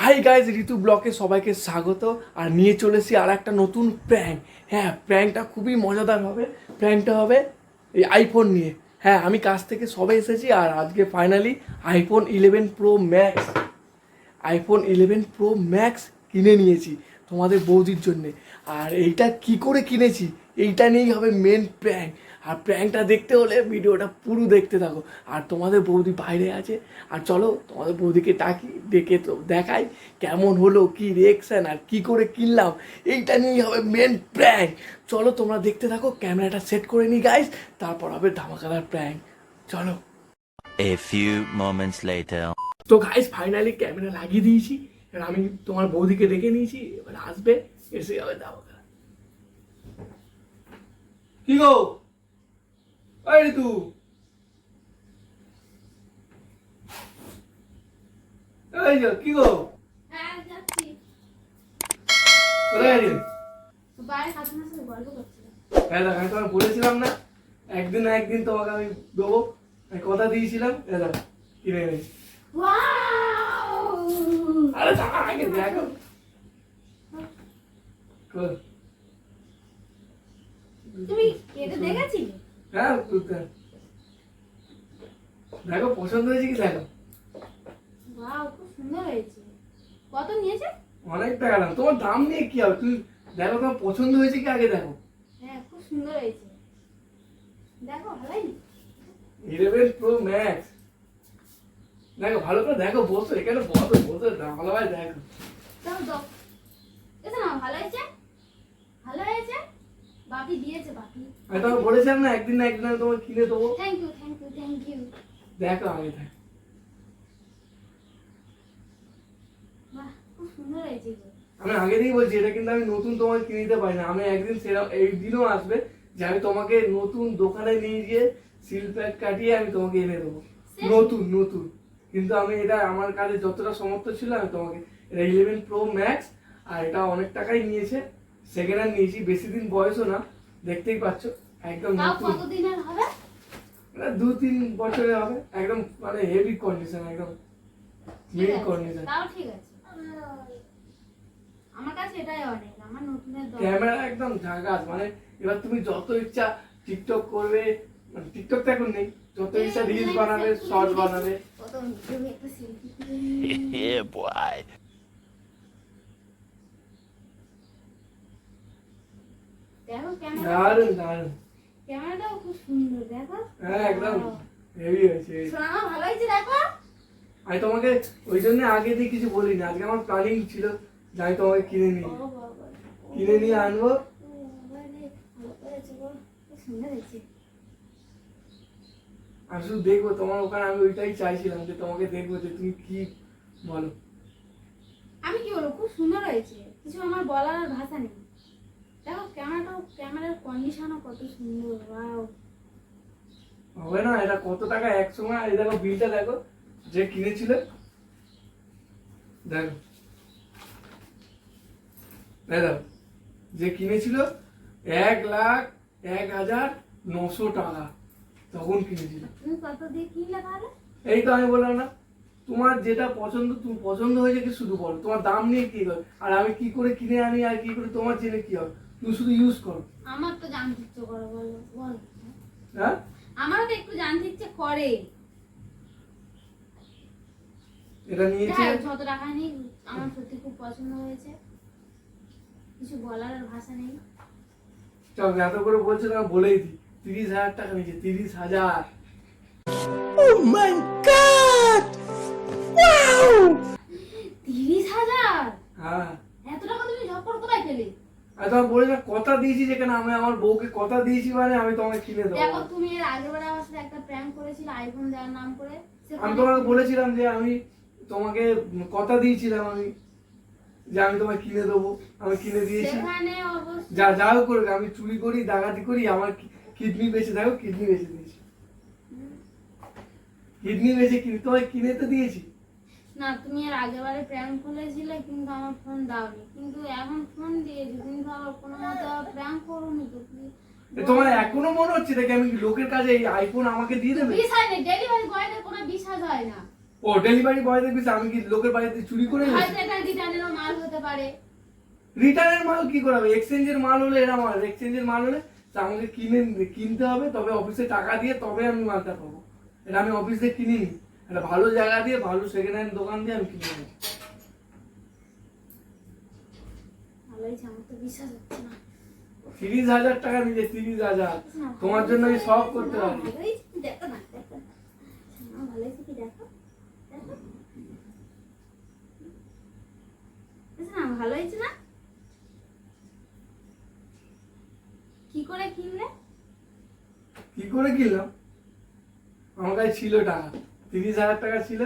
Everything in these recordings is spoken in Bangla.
হাই গাইজ, ঋতু ব্লকে সবাইকে স্বাগত। আর নিয়ে চলেছি আর একটা নতুন প্র্যাঙ্ক। হ্যাঁ, প্র্যাঙ্কটা খুবই মজাদার হবে। প্র্যাঙ্কটা হবে এই আইফোন নিয়ে। হ্যাঁ, আমি কাছ থেকে সবে এসেছি আর আজকে ফাইনালি আইফোন 11 প্রো ম্যাক্স কিনে নিয়েছি তোমাদের বৌদির জন্যে। আর এইটা কি করে কিনেছি এইটা নিয়েই হবে মেন প্র্যাঙ্ক। আর প্র্যাঙ্কটা দেখতে হলে ভিডিওটা পুরো দেখতে থাকো। আর তোমাদের বৌদি বাইরে আছে, আর চলো তোমাদের বৌদিকে ডাকি, ডেকে তো দেখাই কেমন হলো, কি রিয়েকশান আর কি করে কিনলাম, এইটা নিয়েই হবে মেন প্র্যাঙ্ক। চলো তোমরা দেখতে থাকো, ক্যামেরাটা সেট করে নিই গাইস, তারপর হবে ধামাকাদার প্র্যাঙ্ক। চলো। A few moments later. তো গাইস ফাইনালি ক্যামেরা লাগিয়ে দিয়েছি। এবার আমি তোমার বৌদিকে ডেকে নিয়েছি, এবার আসবে, এসে যাবে ধামাকা। কি গো ওই ঋতু, এই যে কি গো, হ্যাঁ যাচ্ছি। কোথায় গেলি? বাইরে কাকিমার সাথে গল্প করছিলাম। হ্যাঁ দেখ, আমি তোমাকে বলেছিলাম না একদিন না একদিন তোমাকে আমি দেবো, আমি কথা দিয়েছিলাম। দেখ কিনে এনেছি। ওয়াও! আরে দাঁড়া, আগে দেখো। কই? তুমি এটা দেখেছিলে? হ্যাঁ দেখো পছন্দ হয়েছে কি দেখো। ওয়াও, খুব সুন্দর হয়েছে। কত নিয়েছে? অনেক টাকা দাম। তোমার দাম নিয়ে কি হবে, তুমি দেখো তোমার পছন্দ হয়েছে কি আগে দেখো। হ্যাঁ, খুব সুন্দর হয়েছে। দেখো ভালোই। 11 প্রো ম্যাক্স দেখো, ভালো করে দেখো, বসো এখানে, বসো ভালোভাবে দেখো। দাও দাও। এটা না ভালো হয়েছে? ভালো হয়েছে? বাপি দিয়েছে বাপি। আমি তোমাকে বলেছিলাম না একদিন না একদিন আমি তোমাকে কিনে দেবো। Thank you thank you thank you. দেখো আগে দেখো। বাহ, খুব সুন্দর হয়েছে গো। আমি আগে থেকেই বলছি এটা কিন্তু আমি নতুন তোমাকে কিনে দিতে পারি না। আমি একদিন সেরকম এই দিনও আসবে যে আমি তোমাকে নতুন দোকানে নিয়ে গিয়ে সিল প্যাক কাটিয়ে আমি তোমাকে এনে দেবো নতুন নতুন। কিন্তু আমি এটা আমার কাছে যতটা সমর্থ ছিল আমি তোমাকে, এটা 11 প্রো ম্যাক্স আর এটা অনেক টাকাই নিয়েছে। সেকেন্ড হ্যান্ড নিয়েছি, বেশি দিন বয়সও না, দেখতেই পাচ্ছ একদম তাও নতুন। কতদিনের হবে? এটা 2-3 বছরের হবে, একদম মানে হেভি কন্ডিশন, একদম ঠিক মিড আছে, কন্ডিশন। তাও ঠিক আছে। আমার কাছে এটাই অনেক, আমার নতুনের দরকার। ক্যামেরা একদম ঝাকাস, মানে এবার তুমি যত ইচ্ছা টিকটক করবে, মানে টিকটক তো এখন নেই, যত ইচ্ছা রিলস বানাবে, শর্ট বানাবে। কত তুমি একটা সেলফি Yeah, boy. দেখো ক্যামেরা, দারুন দারুন। ক্যামেরাটাও খুব সুন্দর দেখো। হ্যাঁ একদম হেভি হয়েছে। সোনা ভালো হয়েছে দেখো। আমি তোমাকে ওই জন্য আগে দিয়ে কিছু বলিনি, আজকে আমার প্ল্যানিং ছিল যে আমি তোমাকে কিনে নিই, ও বাবা, কিনে নিয়ে আনবো। ও বাবা রে, ভালো করেছে গো, খুব সুন্দর হয়েছে। আমি শুধু দেখবো তোমার ওখানে, আমি ওইটাই চাইছিলাম যে তোমাকে দেখবো যে তুমি কি বলো। আমি কি বলবো, খুব সুন্দর হয়েছে, কিছু আমার বলার আর ভাষা নেই। দেখো ক্যামেরাটাও, ক্যামেরার কন্ডিশনও কত সুন্দর। ওয়াও, হবে না, এটা কত টাকা এক সময়। এই দেখো বিলটা দেখো, যে কিনেছিল দেখো, দেখো যে কিনেছিল 1,01,900 টাকা তখন কিনেছিল। তুমি কত দিয়ে কিনলে তাহলে? এই তো আমি বললাম না, তোমার যেটা পছন্দ, তুমি পছন্দ হয়েছে কি শুধু বলো, তোমার দাম নিয়ে কি হয়, আর আমি কি করে কিনে আনি আর কি করে তোমার জেনে কি হবে, তুমি শুধু ইউজ করো। আমার তো জানতে ইচ্ছে করে, বলো বল। হ্যাঁ আমারও তো একটু জানতে ইচ্ছে করে। এটা নিয়েছে হ্যাঁ, যত টাকা নেই, আমার সত্যি খুব পছন্দ হয়েছে, কিছু বলার আর ভাষা নেই। চল এত করে বলছো না, বলেই দিই 30,000 টাকা নিয়েছে, 30,000। 30,000? হ্যাঁ, এত টাকা তুমি ঝপড় কোথায় পেলে? আমি তোমাকে বলে না, কথা দিয়েছি যেখানে, আমি আমার বউকে কথা দিয়েছি মানে আমি তোমাকে কিনে দেখো, দেবো। তুমি এর আগের বার আমার সাথে একটা প্র্যাঙ্ক করেছিলে আইফোন দেওয়ার নাম করে। আমি তোমাকে বলেছিলাম যে আমি তোমাকে কথা দিয়েছিলাম আমি, যে আমি তোমাকে কিনে দেবো, আমি কিনে দিয়েছি। সেখানে অবশ্য যা যাও করে, আমি চুরি করি, ডাকাতি করি, আমার কিডনি বেঁচে থাকো, কিডনি বেঁচে দিয়েছি, কিডনি বেঁচে কিনে তোমাকে কিনে তো দিয়েছি। না, তুমি এর আগের বারে প্র্যাঙ্ক করেছিলে কিন্তু আমার ফোন দাওনি, কিন্তু এখন ফোন দিয়েছি কিন্তু আমার কোনো মতে প্র্যাঙ্ক করোনি তো। তোমার এখনো মনে হচ্ছে দেখে আমি লোকের কাছে এই আইফোন আমাকে দিয়ে দেবে? বিশ্বাস নেই, ডেলিভারি বয়দের কোনো বিশ্বাস হয় না। ও ডেলিভারি বয় দেখবি আমি কি লোকের বাড়িতে চুরি করে হয়তো এটা রিটার্নেরও মাল হতে পারে। রিটার্নের মাল কি করে হবে? এক্সচেঞ্জের মাল হলে এরা মাল, এক্সচেঞ্জের মাল হলে তা আমাকে কিনতে হবে, তবে অফিসে টাকা দিয়ে তবে আমি মালটা পাবো। এটা আমি অফিসে কিনিনি, একটা ভালো জায়গা দিয়ে ভালো সেকেন্ড হ্যান্ড দোকান দিয়ে আমি কিনে নিই। ভালোই আমার তো বিশ্বাস হচ্ছে না। 30,000 টাকা নিয়ে, 30,000 তোমার জন্য আমি সব করতে পারি। ভালোই দেখো না, দেখো না, ভালোই কি দেখো, দেখো না, ভালো হয়েছে না? কি করে কিনলে? কি করে কিনলাম? আমার কাছে ছিল টাকা, 30,000 টাকা ছিল।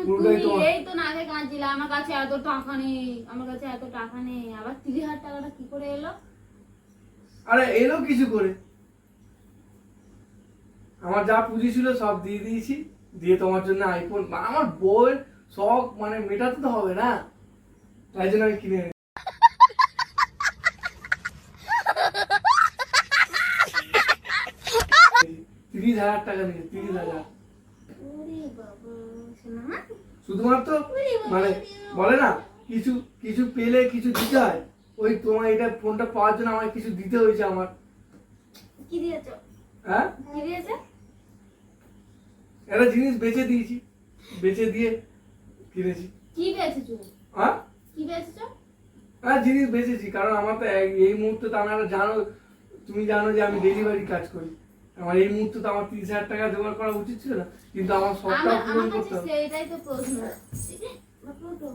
পুরোটাই তুমি তোমার। এই তো নাকে কাঁদছিলে আমার কাছে এত টাকা নেই, আমার কাছে এত টাকা নেই, আবার 30,000 টাকাটা কি করে এলো? আরে এলো কিছু করে, আমার যা পুঁজি ছিল সব দিয়ে দিয়েছি, দিয়ে তোমার জন্য আইফোন, আমার বউয়ের শখ মানে মেটাতে তো হবে না, তাই জন্য আমি কিনে এনেছি। 30,000 টাকা নিয়ে, 30,000 ওরে বাবা, শোনা না? শুধুমাত্র মানে বলে না কিছু কিছু পেলে কিছু দিতে হয়, ওই তোমার এটা ফোনটা পাওয়ার জন্য আমার কিছু দিতে হয়েছে আমার। কি দিয়েছো? হ্যাঁ, কি দিয়েছে? একটা জিনিস বেচে দিয়েছি, বেচে দিয়ে কিনেছি। কি বেচেছো? হ্যাঁ কি বেচেছো? হ্যাঁ জিনিস বেচেছি, কারণ আমার তো এই মুহূর্তে তো আমরা জানো, তুমি জানো যে আমি ডেলিভারি কাজ করি, আমার এই মুহূর্তে তো আমার 30,000 টাকা জোগাড় করা উচিত ছিল না, কিন্তু আমার শখটা আমার পূরণ আমার করতে কাছে হবে। সেইটাই তো প্রশ্ন, বাপরে তো,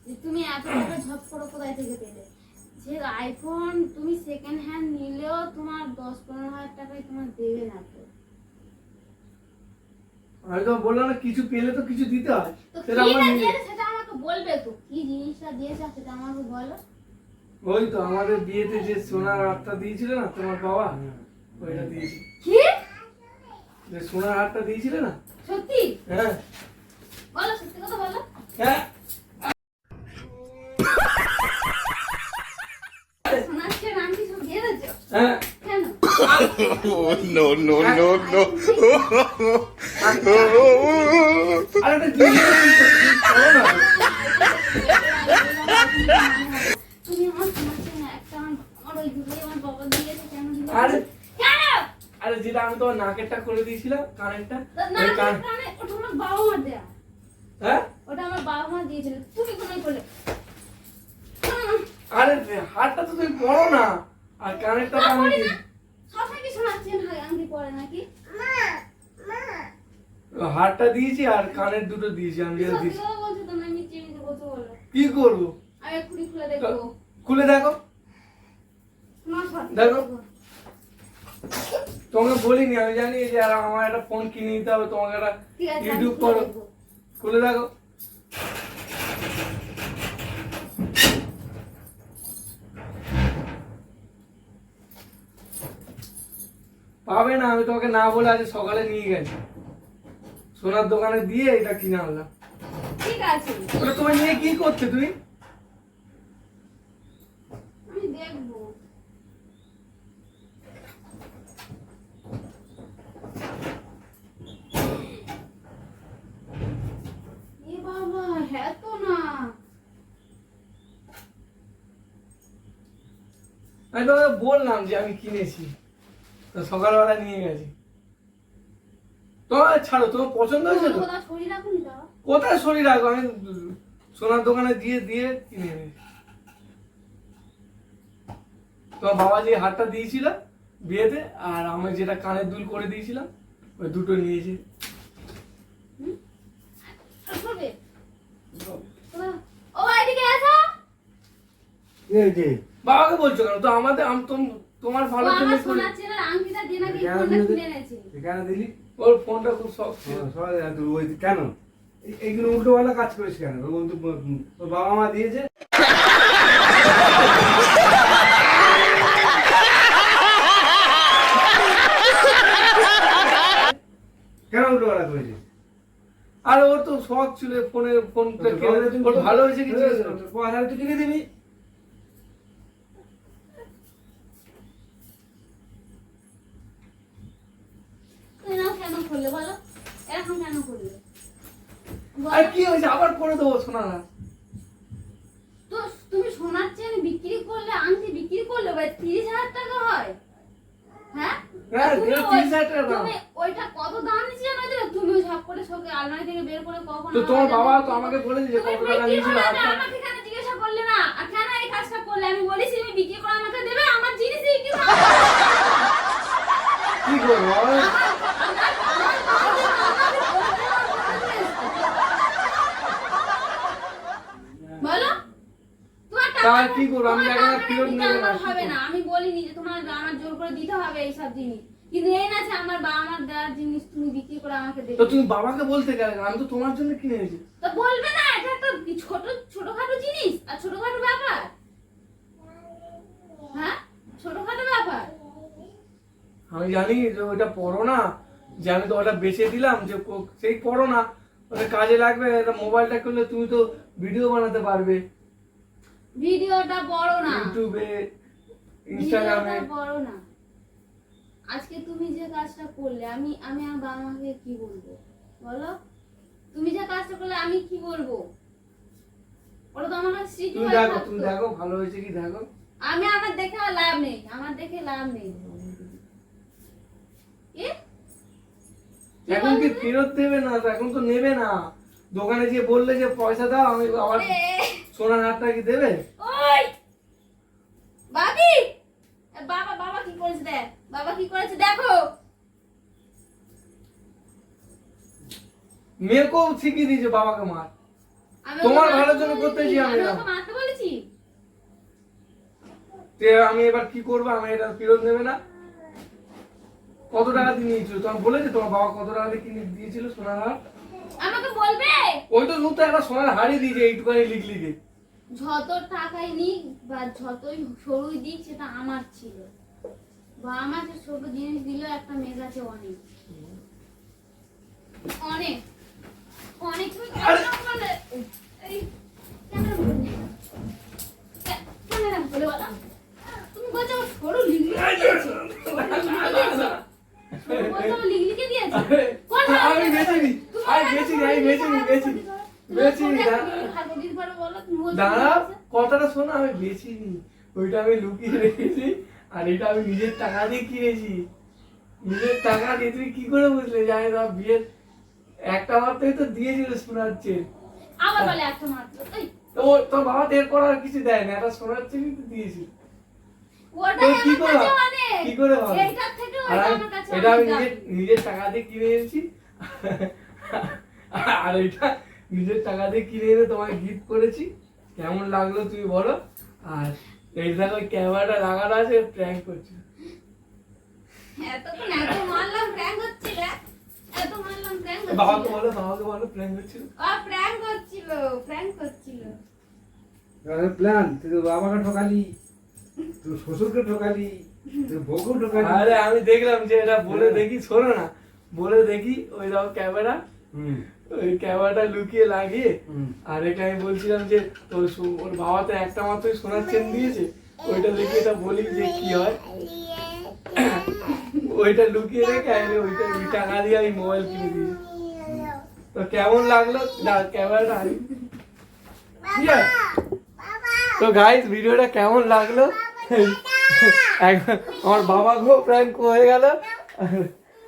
যে তুমি এত টাকা ঝপ করে কোথায় থেকে পেলে? যে আইফোন তুমি সেকেন্ড হ্যান্ড নিলেও তোমার 10-15 হাজার টাকায় তোমার দেবে না তো। আমি তো বললাম না কিছু পেলে তো কিছু দিতে হয়, তো সেটা আমার কিটা নিজে। দিয়েছে সেটা আমাকে বলবে তো, কি জিনিসটা দিয়েছে সেটা আমাকে বলো। ওই তো আমাদের বিয়েতে যে সোনার হারটা দিয়েছিল না তোমার বাবা, ওইটা দিয়েছি। কি? যে সোনার হারটা দিয়েছিল না, সত্যি? হ্যাঁ বলো, সত্যি কথা বলো। হ্যাঁ সোনার নাম কি সব দিয়ে দিয়েছো? হ্যাঁ কেন? No, no, no, no. আর একটা জিনিস করো না। তুমি আমার সোনার চেন একটা আমার ওই দুটোই আমার বাবা দিয়েছে, কেন দিল? আরে কেন? আরে যেটা আমি তোমার নাকেরটা করে দিয়েছিলাম, কানেরটা, না, ওই কান, ওটা আমার বাবা মা দেয়া, হ্যাঁ ওটা আমার বাবা মা দিয়েছিল, তুমি কোথায় করলে? আরে হারটা তো তুমি পরো না, আর কানেরটা তো আমি দিয়েছি। সবসময় কি সোনার চেন হয় আংটি পরে নাকি? হারটা দিয়েছি আর কানের দুটো দিয়েছি, আমি যেটা সত্যি দিয়েছি। কথা বলছো তো, না মিথ্যে মিথ্যে বলছো বলো? কি করবো? আমি এক্ষুনি খুলে দেখবো। খুলে দেখো, তোমার সত্যি দেখো। দেখবো। তোমাকে বলিনি, আমি জানি যে আর আমার একটা ফোন কিনে দিতে হবে, তোমাকে একটা ঠিক আছে, আমি ইউটিউব খুলে করো, দেখবো। খুলে দেখো। পাবে না, আমি তোমাকে না বলে আজ সকালে নিয়ে গেছি সোনার দোকানে দিয়ে এটা কিনে আনলাম। ঠিক আছে, ওটা তোমার নিয়ে কি করছে তুমি? আমি দেখবো। এ বাবা, হ্যাঁ তো না। আমি তোমাকে বললাম যে আমি কিনেছি, তো সকালবেলা নিয়ে গেছি। তোমার ছাড়ো, তোমার পছন্দ হয়েছে তো? কোথাও ছড়ি রাখুনি তো? কোথায় শরীর রাখো, আমি সোনার দোকানে দিয়ে দিয়ে কিনে এনেছি। তোমার বাবা যে হারটা দিয়েছিল বিয়েতে, আর আমি যেটা কানের দুল করে দিয়েছিলাম, ওই দুটো নিয়েছি। করবে? ও এদিকে আসো। এই যে বাবাকে বলছো কেন? তো আমাদের তোমার ও ভালোর জন্য আমার সোনার চেনের আংটিটা দিয়ে নাকি কেন ফোনটা দিলে? কিনে এনেছে। কেন দিলি? ওর ফোনটা খুব শখ ছিল। সবাই ওই কেন এইগুলো উল্টোপাল্টা কাজ করিস কেন? তোর বাবা মা দিয়েছে, কেন উল্টোপাল্টা করেছিস? আর ওর তো শখ ছিল ফোনটা ওর ভালো হয়েছে কি জিজ্ঞেস করো। তোর পয়সা তুই কিনে দিবি। তুমি না কেন করলে বলো? এরকম কেন করলে? আর কি হয়েছে আবার করে দেবো শোনা না। তো তুমি সোনার চেন বিক্রি করলে, আংটি বিক্রি করলে ভাই 30,000 টাকা হয়। হ্যাঁ হ্যাঁ, তুমি এটা 30,000 টাকা দাম। তুমি ওইটা কত দাম নিচ্ছে জানো তো? তুমি ঝাপ করে শোকে আলমারি থেকে বের করে কখন তো তোমার বাবা তো আমাকে বলে দিয়েছে তুমি কত টাকা বিক্রি নিয়েছিল। করলে না, আমাকে কেন জিজ্ঞাসা করলে না? আর কেন এই কাজটা করলে? আমি বলেছি তুমি বিক্রি করে আমাকে দেবে, আমার জিনিস বিক্রি করে কি করবো বলো তোমার তা টাকা কি করবো? আমি তোমার এখন আর টাকাটা ফেরত দিতে নেবো না, আমার কি হবে করবো? না। আমি বলিনি যে তোমার আমার জোর করে দিতে হবে এইসব জিনিস, কিন্তু এই না যে আমার বাবা আমার দেওয়ার জিনিস তুমি বিক্রি করে আমাকে দেবে। তো তুমি বাবাকে বলতে গেলে না, আমি তো তোমার জন্য কিনে এনেছি। তো বলবে না এটা একটা ছোটখাটো জিনিস আর ছোটখাটো ব্যাপার? হ্যাঁ ছোটখাটো ব্যাপার। আমি জানি যে ওটা পড়ো না, যে আমি তো ওটা বেচে দিলাম, যে সেই পড়ো না, ওটা কাজে লাগবে। এটা মোবাইলটা করলে তুমি তো ভিডিও বানাতে পারবে ভিডিওটা বড় না, ইউটিউবে, ভিডিওটা ইনস্টাগ্রামে। বড় না। আজকে তুমি যে কাজটা করলে আমি আমি আমার বাবা মাকে কি বলবো বলো? তুমি যে কাজটা করলে আমি কি বলবো? ওটা তো আমার কাছে স্মৃতি তুমি হয়ে দেখো, থাকতো। তুমি দেখো ভালো হয়েছে কি দেখো। আমার দেখে আর লাভ নেই, আমার দেখে লাভ নেই। কি? কি এখন কি বললে? ফেরত দেবে না তো? এখন তো নেবে না। দোকানে গিয়ে বললে যে পয়সা দাও, আমি আবার ওরে, সোনার হারটা কি দেবে? ওই বাবি, এ বাবা বাবা কি করেছে দেখ, বাবা কি করেছে দেখো। মেয়েকেও শিখিয়ে দিয়েছে বাবাকে মার। আমি তোমার ওকে ভালোর মারতে জন্য বলেছি, করতেছি আমি না। ওকে মারতে বলেছি। যে আমি এবার কি করবো? আমি এটা ফেরত নেবে না। কত টাকা দিয়ে নিয়েছিল তোমার বলেছে? তোমার বাবা কত টাকা দিয়ে কিনে দিয়েছিল সোনার হার? আমাকে বলবে ওই তো শুধু একটা সোনার হারই দিয়েছে এইটুখানি লিখলিখে। যত টাকাই নিক বা যতই সরুই দিক সেটা আমার ছিল। বা আমার যে ছোট জিনিস দিল একটা মেয়ে কাছে অনেক অনেক অনেক। তুমি কেন বলে এই ক্যামেরা বলে ক্যামেরা বলে বলা তুমি বলছো আমার সরু লিখলি লিখলিকে দিয়েছে কোন আমি বেচিনি, আমি বেচিনি না। দাঁড়া, কথাটা শোনো, আমি বেচিনি, ওইটা আমি লুকিয়ে রেখেছি। আর এটা আমি নিজের টাকা দিয়ে কিনেছি, নিজের টাকা দিয়ে। তুমি কি করে বুঝলে? জানি না, বিয়ের একটা মাত্রই তো দিয়েছিল সোনার চেন। আবার বলে একটা মাত্র এই তো তোর বাবা তো এরপর আর কিছু দেয় না, একটা সোনার চেনই তো দিয়েছিল। ওটাই তো কি আমার করে কাছে ভাব- অনেক। কি করে ভাবলি? এইটার থেকে আর ওইটা আমি- আমার কাছে এটা আমি অনেক নিজের দামি। নিজের টাকা দিয়ে কিনে এনেছি। আর এটা নিজের টাকা দিয়ে কিনে এনে তোমাকে গিফট করেছি। কেমন লাগলো তুমি বলো? আর এই দেখো ক্যামেরাটা লাগানো আছে, প্র্যাঙ্ক করছি। এতক্ষণ এত মারলাম প্র্যাঙ্ক হচ্ছিল, এত মারলাম প্র্যাঙ্ক বাবাকে হচ্ছিল। বলো প্র্যাঙ্ক হচ্ছিল। প্র্যাঙ্ক হচ্ছিল, প্র্যাঙ্ক হচ্ছিল। প্ল্যান তুই তো বাবাকে ঠকালি, তুই শ্বশুরকে ঠকালি, তুই বউকেও ঠকালি। আরে আমি দেখলাম যে এটা বলে দেখি, শোনো না, বলে দেখি ওই দেখো ক্যামেরা, হুম ওই ক্যামেরাটা লুকিয়ে লাগিয়ে। হুম। আর এটা আমি বলছিলাম যে ওর বাবা তো একটা মাত্রই সোনার চেন দিয়েছে, ওইটা দেখে এটা বলি যে কি হয়। ওইটা লুকিয়ে রেখে আমি ওইটা ওই টাকা দিয়ে আমি মোবাইল কিনে দিয়েছি। তো কেমন লাগলো? না ক্যামেরাটা আনি। ঠিক আছে? তো গাইস, ভিডিওটা কেমন লাগলো? এখন আমার বাবাকেও প্র্যাঙ্ক হয়ে গেল,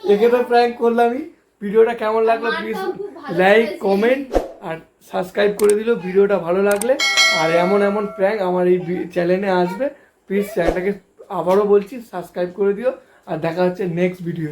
একে তো প্র্যাঙ্ক করলামই। ভিডিওটা কেমন লাগলো প্লিজ লাইক, কমেন্ট আর সাবস্ক্রাইব করে দিল ভিডিওটা ভালো লাগলে। আর এমন এমন প্র্যাঙ্ক আমার এই চ্যানেলে আসবে, প্লিজ চ্যানেলটাকে আবারও বলছি সাবস্ক্রাইব করে দিও। আর দেখা হচ্ছে নেক্সট ভিডিও।